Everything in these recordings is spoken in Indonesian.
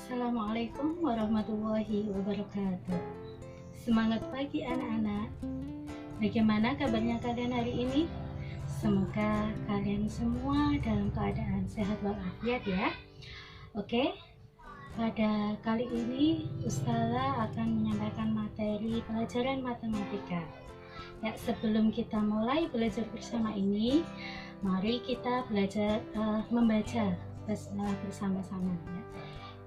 Assalamualaikum warahmatullahi wabarakatuh. Semangat pagi anak-anak. Bagaimana kabarnya kalian hari ini? Semoga kalian semua dalam keadaan sehat walafiat ya. Oke, pada kali ini Ustazah akan menyampaikan materi pelajaran matematika. Ya, sebelum kita mulai belajar bersama ini, mari kita belajar membaca basmalah bersama-sama ya.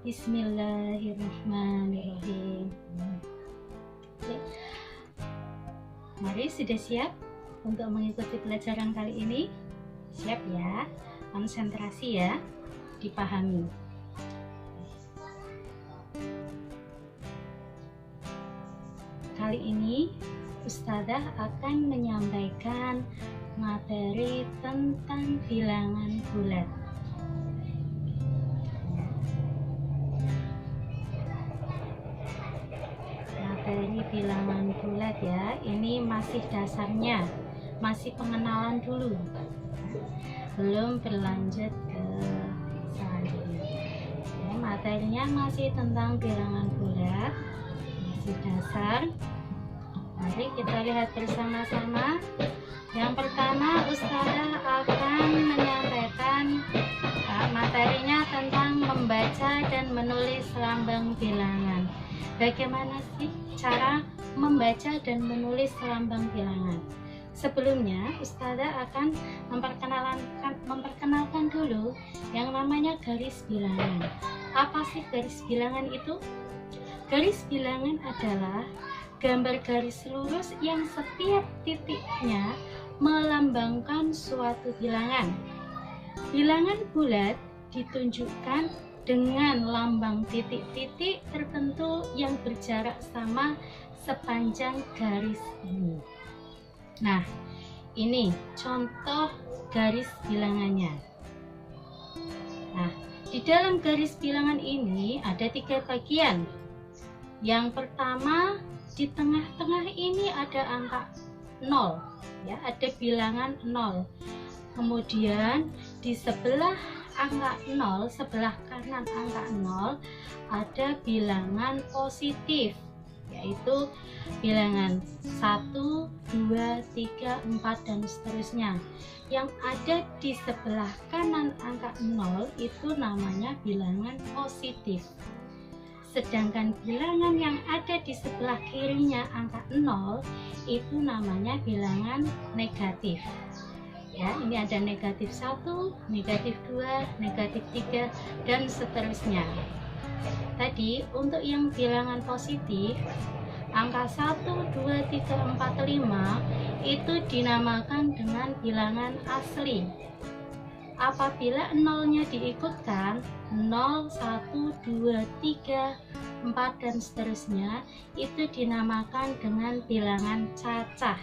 Bismillahirrahmanirrahim. Oke. Mari, sudah siap untuk mengikuti pelajaran kali ini? Siap ya? Konsentrasi ya, dipahami. Kali ini Ustazah akan menyampaikan materi tentang bilangan bulat. Materi bilangan bulat ya, ini masih dasarnya, masih pengenalan dulu, belum berlanjut ke selanjutnya. Ya, materinya masih tentang bilangan bulat, masih dasar. Mari kita lihat bersama-sama. Yang pertama, Ustazah akan menyampaikan materinya tentang membaca dan menulis lambang bilangan. Bagaimana sih cara membaca dan menulis lambang bilangan? Sebelumnya, Ustazah akan memperkenalkan dulu yang namanya garis bilangan. Apa sih garis bilangan itu? Garis bilangan adalah gambar garis lurus yang setiap titiknya melambangkan suatu bilangan. Bilangan bulat ditunjukkan dengan lambang titik-titik tertentu yang berjarak sama sepanjang garis ini. Nah, ini contoh garis bilangannya. Nah, di dalam garis bilangan ini ada 3 bagian. Yang pertama, di tengah-tengah ini ada angka 0, ya, ada bilangan 0. Kemudian di sebelah angka 0, sebelah kanan angka 0 ada bilangan positif, yaitu bilangan 1, 2, 3, 4 dan seterusnya. Yang ada di sebelah kanan angka 0 itu namanya bilangan positif. Sedangkan bilangan yang ada di sebelah kirinya angka 0 itu namanya bilangan negatif. Ya, ini ada negatif 1, negatif 2, negatif 3 dan seterusnya. Tadi untuk yang bilangan positif, angka 1, 2, 3, 4, 5 itu dinamakan dengan bilangan asli. Apabila nolnya diikutkan 0, 1, 2, 3, 4 dan seterusnya, itu dinamakan dengan bilangan cacah.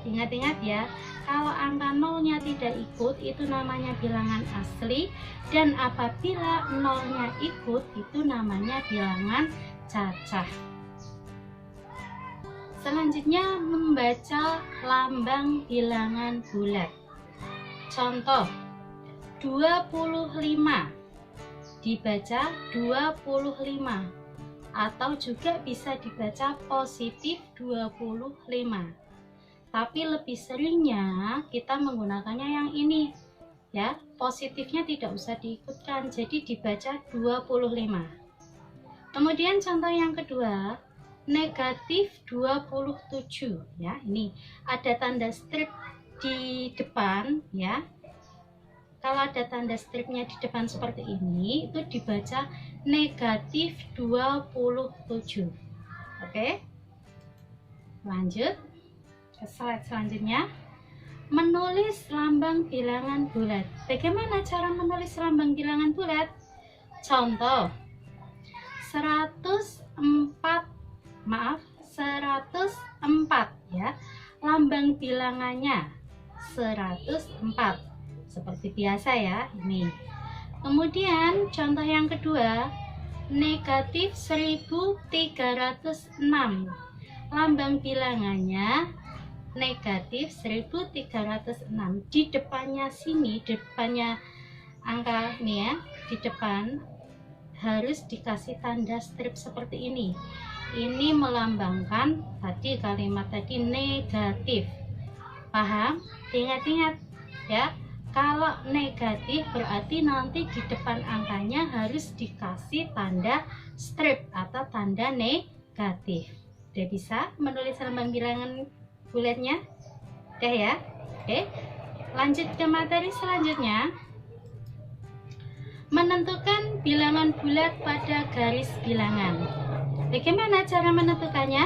Ingat-ingat ya, kalau angka nolnya tidak ikut itu namanya bilangan asli, dan apabila nolnya ikut itu namanya bilangan cacah. Selanjutnya, membaca lambang bilangan bulat. Contoh 25 dibaca 25 atau juga bisa dibaca positif 25. Tapi lebih seringnya kita menggunakannya yang ini ya, positifnya tidak usah diikutkan, jadi dibaca 25. Kemudian contoh yang kedua, negatif 27 ya, ini ada tanda strip di depan ya. Kalau ada tanda stripnya di depan seperti ini, itu dibaca negatif 27. Oke, lanjut ke slide selanjutnya. Menulis lambang bilangan bulat. Bagaimana cara menulis lambang bilangan bulat? Contoh 104 ya, lambang bilangannya 104 seperti biasa ya, ini. Kemudian contoh yang kedua, negatif 1306, lambang bilangannya negatif 1306. Di depannya sini, depannya angka nih ya, di depan harus dikasih tanda strip seperti ini. Ini melambangkan tadi kalimat tadi negatif. Paham? Ingat-ingat ya. Kalau negatif berarti nanti di depan angkanya harus dikasih tanda strip atau tanda negatif. Udah bisa menulis lambang bilangan bulatnya? Udah ya? Oke. Lanjut ke materi selanjutnya. Menentukan bilangan bulat pada garis bilangan. Bagaimana cara menentukannya?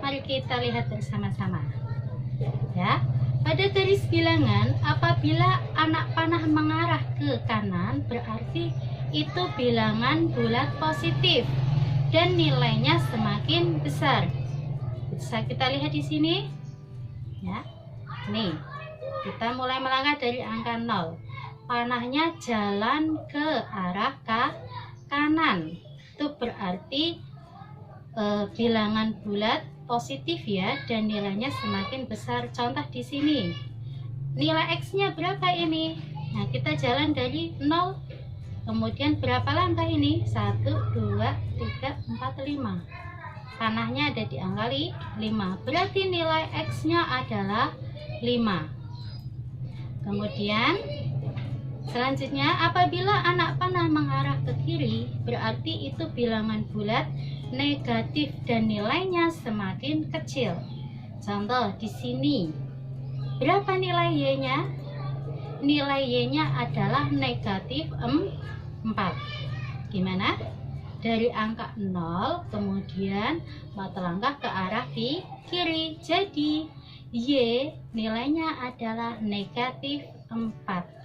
Mari kita lihat bersama-sama. Ya. Pada garis bilangan, apabila anak panah mengarah ke kanan, berarti itu bilangan bulat positif dan nilainya semakin besar. Bisa kita lihat di sini, ya. Nih, kita mulai melangkah dari angka 0. Panahnya jalan ke arah kanan. Itu berarti bilangan bulat positif ya, dan nilainya semakin besar. Contoh di sini, nilai X-nya berapa ini? Nah, kita jalan dari 0, kemudian berapa langkah ini? 1, 2, 3, 4, 5. Panahnya ada di angka 5, berarti nilai X-nya adalah 5. Kemudian selanjutnya, apabila anak panah mengarah ke kiri, berarti itu bilangan bulat negatif dan nilainya semakin kecil. Contoh di sini, berapa nilai Y-nya? Nilai Y-nya adalah negatif 4. Gimana? Dari angka 0 kemudian 4 langkah ke arah di kiri. Jadi Y nilainya adalah negatif 4.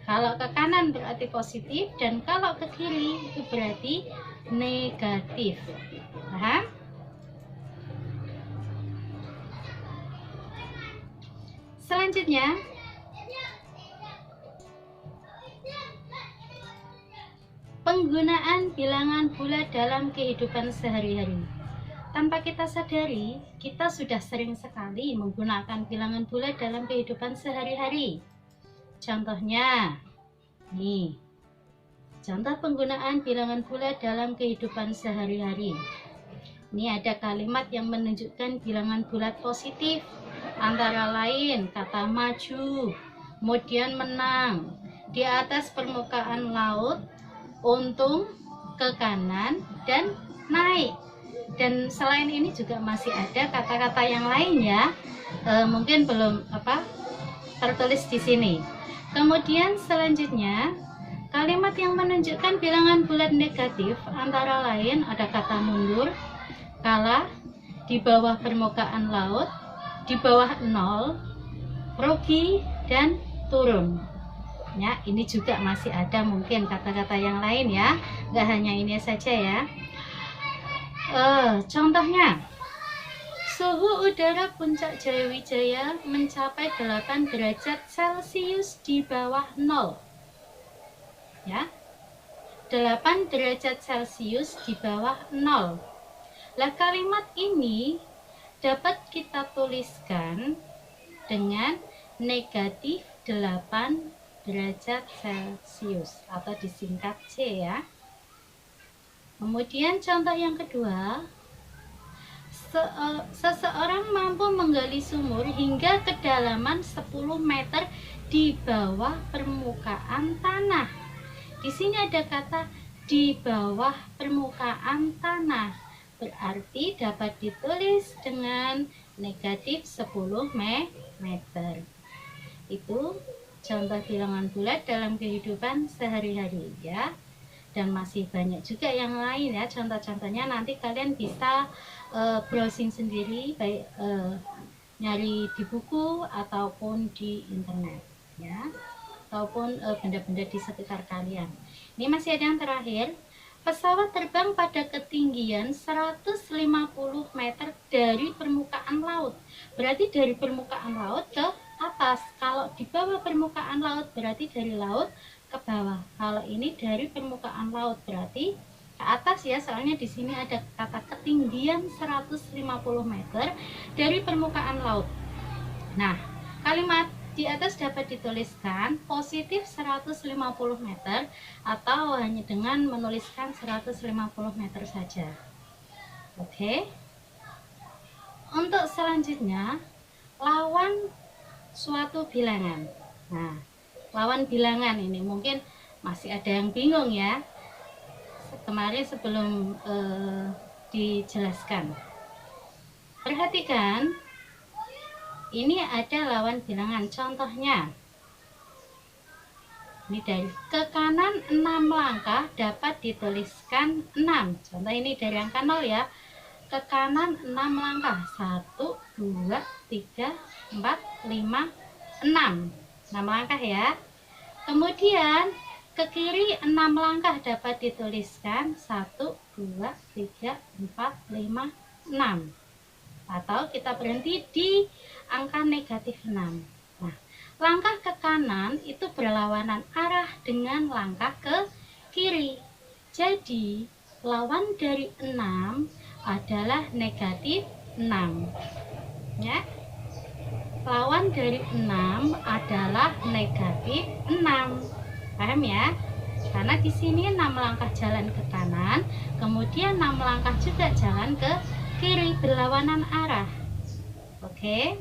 Kalau ke kanan berarti positif, dan kalau ke kiri itu berarti negatif. Paham? Selanjutnya, penggunaan bilangan bulat dalam kehidupan sehari-hari. Tanpa kita sadari, kita sudah sering sekali menggunakan bilangan bulat dalam kehidupan sehari-hari. Contohnya, nih, contoh penggunaan bilangan bulat dalam kehidupan sehari-hari. Ini ada kalimat yang menunjukkan bilangan bulat positif, antara lain kata maju, kemudian menang, di atas permukaan laut, untung, ke kanan, dan naik. Dan selain ini juga masih ada kata-kata yang lain ya, mungkin belum tertulis di sini. Kemudian selanjutnya, kalimat yang menunjukkan bilangan bulat negatif antara lain ada kata mundur, kalah, di bawah permukaan laut, di bawah 0, rugi, dan turun. Ya, ini juga masih ada mungkin kata-kata yang lain ya, nggak hanya ini saja ya. Contohnya, suhu udara puncak Jayawijaya mencapai 8 derajat Celcius di bawah 0. Ya. 8 derajat Celcius di bawah 0. Lah, kalimat ini dapat kita tuliskan dengan negatif 8 derajat Celcius atau disingkat C ya. Kemudian contoh yang kedua, seseorang mampu menggali sumur hingga kedalaman 10 meter di bawah permukaan tanah. Di sini ada kata di bawah permukaan tanah, berarti dapat ditulis dengan negatif 10 meter. Itu contoh bilangan bulat dalam kehidupan sehari-hari ya. Dan masih banyak juga yang lain ya, contoh-contohnya nanti kalian bisa browsing sendiri, baik nyari di buku ataupun di internet ya, ataupun benda-benda di sekitar kalian. Ini masih ada yang terakhir, pesawat terbang pada ketinggian 150 meter dari permukaan laut, berarti dari permukaan laut ke atas. Kalau di bawah permukaan laut berarti dari laut ke bawah. Kalau ini dari permukaan laut berarti ke atas ya, soalnya di sini ada kata ketinggian 150 meter dari permukaan laut. Nah, kalimat Di atas dapat dituliskan positif 150 meter atau hanya dengan menuliskan 150 meter saja. Oke. Untuk selanjutnya, lawan suatu bilangan. Nah, lawan bilangan ini mungkin masih ada yang bingung ya. Kemarin sebelum dijelaskan. Perhatikan, ini ada lawan bilangan. Contohnya, ini dari ke kanan 6 langkah dapat dituliskan 6. Contoh ini dari angka 0 ya. Ke kanan 6 langkah. 1, 2, 3, 4, 5, 6. 6 langkah ya. Kemudian ke kiri 6 langkah dapat dituliskan 1, 2, 3, 4, 5, 6. Atau kita berhenti di angka negatif 6. Nah, langkah ke kanan itu berlawanan arah dengan langkah ke kiri. Jadi, lawan dari 6 adalah negatif 6. Ya. Lawan dari 6 adalah negatif 6. Paham ya? Karena di sini 6 langkah jalan ke kanan, kemudian 6 langkah juga jalan ke kiri, berlawanan arah. Oke.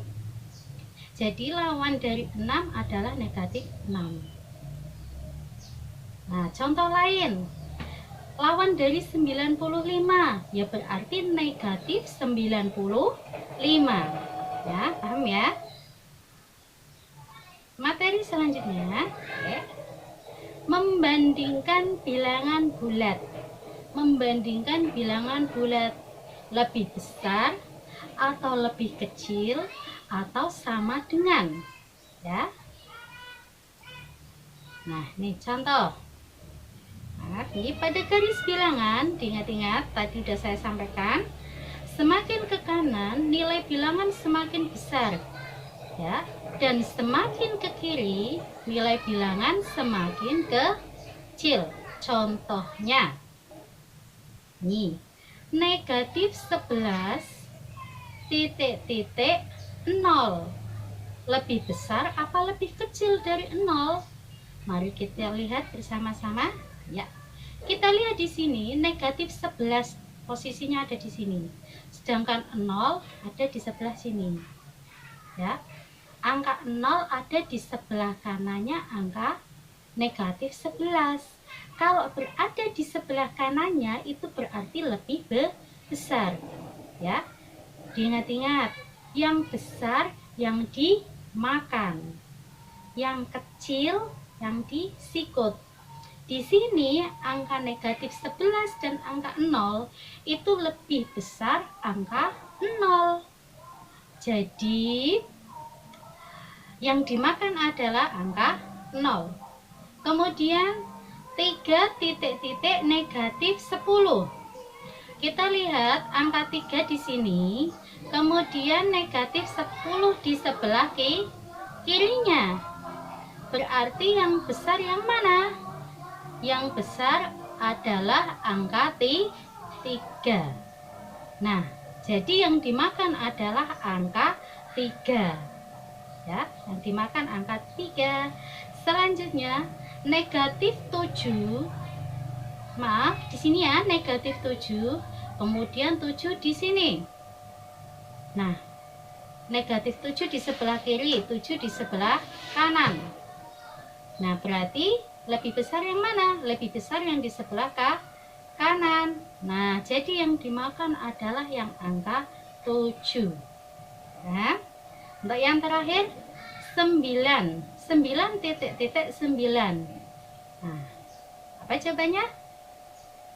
Jadi lawan dari 6 adalah negatif 6. Nah, contoh lain. Lawan dari 95, ya berarti negatif 95. Ya, paham ya? Materi selanjutnya, oke. Membandingkan bilangan bulat. Membandingkan bilangan bulat lebih besar atau lebih kecil atau sama dengan, ya. Nah, ini contoh. Nah, ini pada garis bilangan, diingat-ingat tadi sudah saya sampaikan, semakin ke kanan nilai bilangan semakin besar, ya, dan semakin ke kiri nilai bilangan semakin kecil. Contohnya, nih, negatif 11 titik 0 lebih besar apa lebih kecil dari 0? Mari kita lihat bersama-sama. Ya, kita lihat di sini negatif 11 posisinya ada di sini, sedangkan 0 ada di sebelah sini. Ya, angka 0 ada di sebelah kanannya angka negatif 11. Kalau berada di sebelah kanannya itu berarti lebih besar. Ya, diingat-ingat, yang besar yang dimakan, yang kecil yang disikut. Di sini angka negatif 11 dan angka 0 itu lebih besar angka 0. Jadi yang dimakan adalah angka 0. Kemudian 3 titik-titik negatif 10. Kita lihat angka 3 di sini, kemudian negatif 10 di sebelah kirinya. Berarti yang besar yang mana? Yang besar adalah angka 3. Nah, jadi yang dimakan adalah angka 3. Ya, yang dimakan angka 3. Selanjutnya, negatif 7. Maaf, di sini ya, negatif 7. Kemudian 7 di sini. Nah, negatif 7 di sebelah kiri, 7 di sebelah kanan. Nah, berarti lebih besar yang mana? Lebih besar yang di sebelah kanan. Nah, jadi yang dimakan adalah yang angka 7. Nah, untuk yang terakhir 9. 9 titik-titik 9. Nah, apa jawabannya?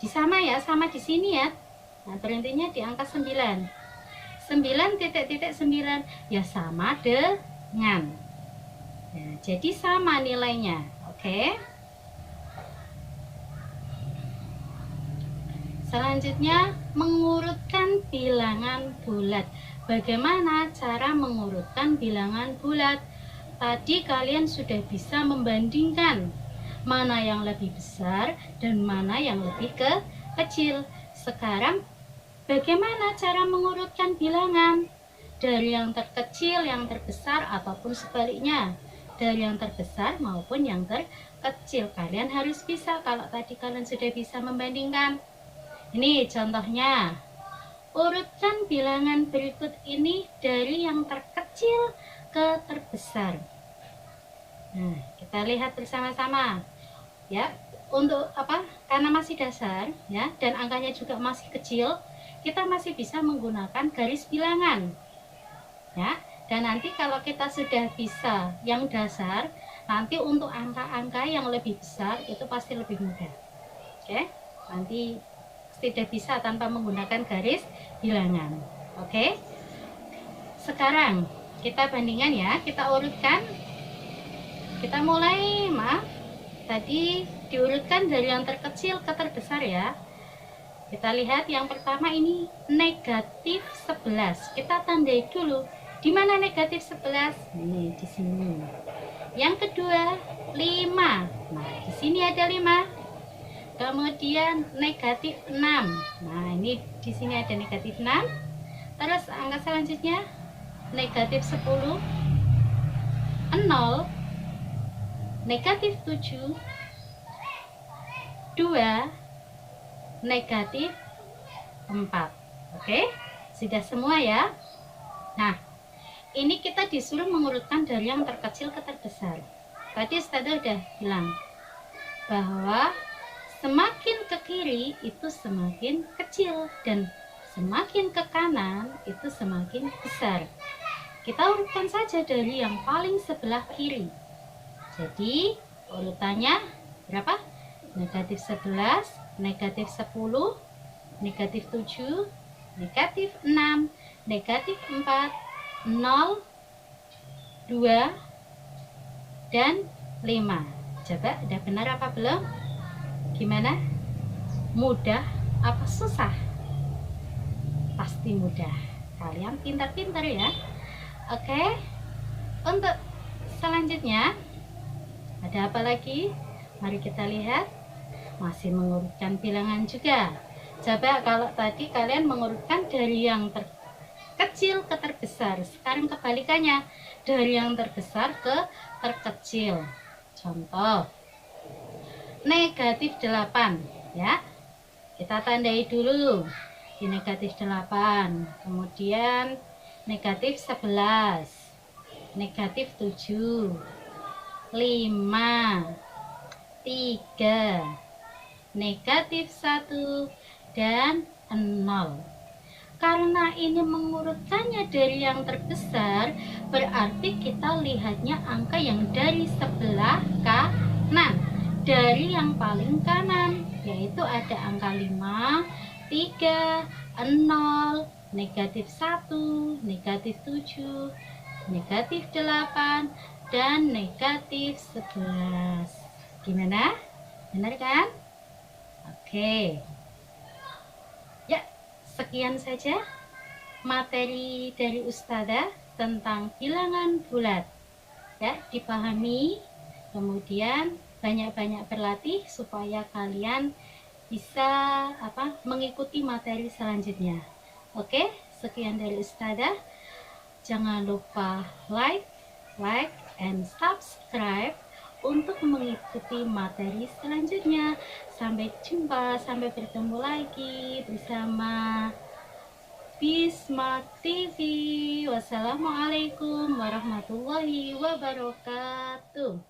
Sama ya, sama di sini ya. Nah, berhentinya di angka 9. 9 titik-titik 9 ya sama dengan. Nah, jadi sama nilainya. Oke. Selanjutnya, mengurutkan bilangan bulat. Bagaimana cara mengurutkan bilangan bulat? Tadi kalian sudah bisa membandingkan mana yang lebih besar dan mana yang lebih kecil. Sekarang, bagaimana cara mengurutkan bilangan? Dari yang terkecil, yang terbesar, ataupun sebaliknya. dari yang terbesar maupun yang terkecil. Kalian harus bisa. Kalau tadi kalian sudah bisa membandingkan. Ini contohnya. Urutkan bilangan berikut ini dari yang terkecil ke terbesar. Nah, kita lihat bersama-sama. Ya, untuk apa? Karena masih dasar, ya, dan angkanya juga masih kecil, kita masih bisa menggunakan garis bilangan. Ya, dan nanti kalau kita sudah bisa yang dasar, nanti untuk angka-angka yang lebih besar itu pasti lebih mudah. Oke? Nanti tidak bisa tanpa menggunakan garis bilangan. Oke? Sekarang kita bandingkan ya, kita urutkan. Kita mulai, maaf, tadi diurutkan dari yang terkecil ke terbesar ya. Kita lihat yang pertama ini negatif 11. Kita tandai dulu. Di mana negatif 11? Ini di sini. Yang kedua 5. Nah, di sini ada 5. Kemudian negatif 6. Nah, ini di sini ada negatif 6. Terus angka selanjutnya negatif 10, 0, negatif 7, 2, negatif 4. Oke, sudah semua ya. Nah, ini kita disuruh mengurutkan dari yang terkecil ke terbesar. Tadi Ustazah udah bilang bahwa semakin ke kiri itu semakin kecil dan semakin ke kanan itu semakin besar. Kita urutkan saja dari yang paling sebelah kiri. Jadi urutannya berapa? Negatif 11, negatif 10, negatif 7, negatif 6, negatif 4, 0, 2, dan 5. Coba udah benar apa belum? Gimana? Mudah apa susah? Pasti mudah. Kalian pintar-pintar ya. Oke. Untuk selanjutnya ada apa lagi? Mari kita lihat. Masih mengurutkan bilangan juga. Coba kalau tadi kalian mengurutkan dari yang terkecil ke terbesar. Sekarang kebalikannya, dari yang terbesar ke terkecil. Contoh negatif 8 ya. Kita tandai dulu di negatif 8. Kemudian negatif 11, negatif 7, 5, 3, negatif 1, dan 0. Karena ini mengurutkannya dari yang terbesar, berarti kita lihatnya angka yang dari sebelah kanan, dari yang paling kanan, yaitu ada angka 5, 3, 0, negatif 1, negatif 7, negatif 8, dan negatif 11. Gimana? Benar kan? Oke. Ya, sekian saja materi dari Ustazah tentang bilangan bulat. Ya, dipahami, kemudian banyak-banyak berlatih supaya kalian bisa mengikuti materi selanjutnya. Oke, sekian dari Ustazah. Jangan lupa like, and subscribe untuk mengikuti materi selanjutnya. Sampai jumpa, sampai bertemu lagi bersama Bismart TV. Wassalamualaikum warahmatullahi wabarakatuh.